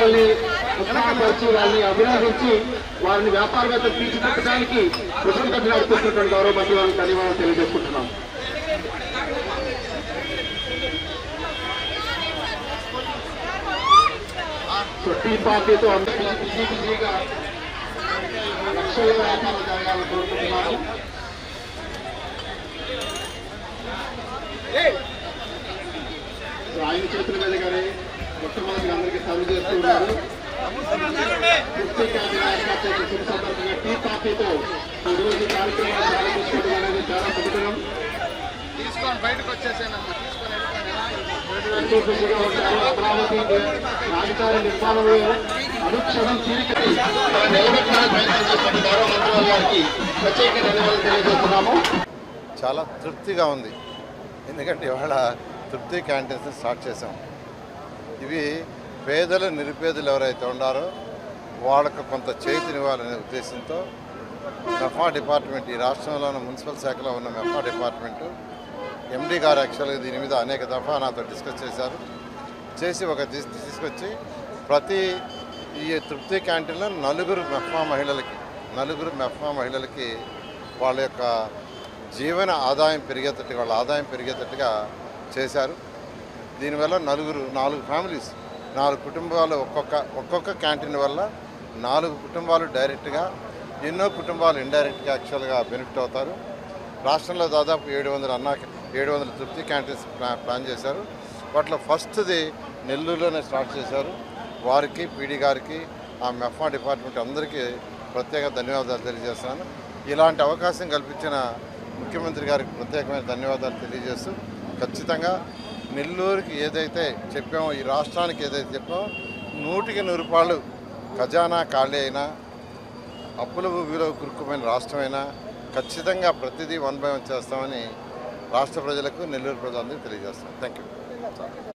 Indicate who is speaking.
Speaker 1: మహిళల్ని ఉత్సాహపరిచి వాళ్ళని అభినందించి వారిని వ్యాపారవేత్త తీర్చిదిద్దడానికి కృతజ్ఞతలు నడుపుతున్నటువంటి గౌరవ మంత్రి వారికి ధన్యవాదాలు తెలియజేసుకుంటున్నాం. సో టీ పార్టీతో బిజీగా లక్షల వ్యాపారం జరగాలని కోరుకుంటున్నాము. ఆయన చేతుల మీదుగానే మొట్టమొదటి అందరికీ సర్వ్ చేస్తూ ఉన్నారు. సందర్భంగా టీ పార్టీతో ఈరోజు కార్యక్రమాలు ప్రారంభించుకోవడం అనేది చాలా శుభకరం. అమరావతి రాజధాని నిర్మాణంలో అనుక్షణం తీరికటి గారికి ప్రత్యేక ధన్యవాదాలు తెలియజేస్తున్నాము.
Speaker 2: చాలా తృప్తిగా ఉంది. ఎందుకంటే ఇవాళ తృప్తి క్యాంటీన్స్ స్టార్ట్ చేశాం. ఇవి పేదలు నిరుపేదలు ఎవరైతే ఉన్నారో వాళ్ళకు కొంత చేతినివ్వాలనే ఉద్దేశంతో మెఫా డిపార్ట్మెంట్, ఈ రాష్ట్రంలోని మున్సిపల్ శాఖలో ఉన్న మెఫా డిపార్ట్మెంటు ఎండీ గారు యాక్చువల్గా దీని మీద అనేక దఫా నాతో డిస్కస్ చేశారు. చేసి ఒక తీసుకొచ్చి ప్రతి ఈ తృప్తి క్యాంటీన్లో నలుగురు మెఫా మహిళలకి వాళ్ళ యొక్క జీవన ఆదాయం పెరిగేటట్టుగా, వాళ్ళ ఆదాయం పెరిగేటట్టుగా చేశారు. దీనివల్ల 4 ఫ్యామిలీస్, 4 కుటుంబాలు ఒక్కొక్క క్యాంటీన్ వల్ల 4 కుటుంబాలు డైరెక్ట్గా, ఎన్నో కుటుంబాలు ఇండైరెక్ట్గా యాక్చువల్గా బెనిఫిట్ అవుతారు. రాష్ట్రంలో దాదాపు 700 తృప్తి క్యాంటీన్స్ ప్లాన్ చేశారు. వాటిలో ఫస్ట్ది నెల్లూరులోనే స్టార్ట్ చేశారు. వారికి, పీడీ గారికి, ఆ మెఫా డిపార్ట్మెంట్ అందరికీ ప్రత్యేక ధన్యవాదాలు తెలియజేస్తున్నాను. ఇలాంటి అవకాశం కల్పించిన ముఖ్యమంత్రి గారికి ప్రత్యేకమైన ధన్యవాదాలు తెలియజేస్తూ, ఖచ్చితంగా నెల్లూరుకి ఏదైతే చెప్పామో, ఈ రాష్ట్రానికి ఏదైతే చెప్పామో 100కి 100 రూపాయలు ఖజానా ఖాళీ అయినా, అప్పుల ఊబిలో కురుక్కుపోయిన రాష్ట్రమైనా ఖచ్చితంగా ప్రతిదీ 1/1 చేస్తామని రాష్ట్ర ప్రజలకు, నెల్లూరు ప్రజలందరికీ తెలియజేస్తాం. Thank you.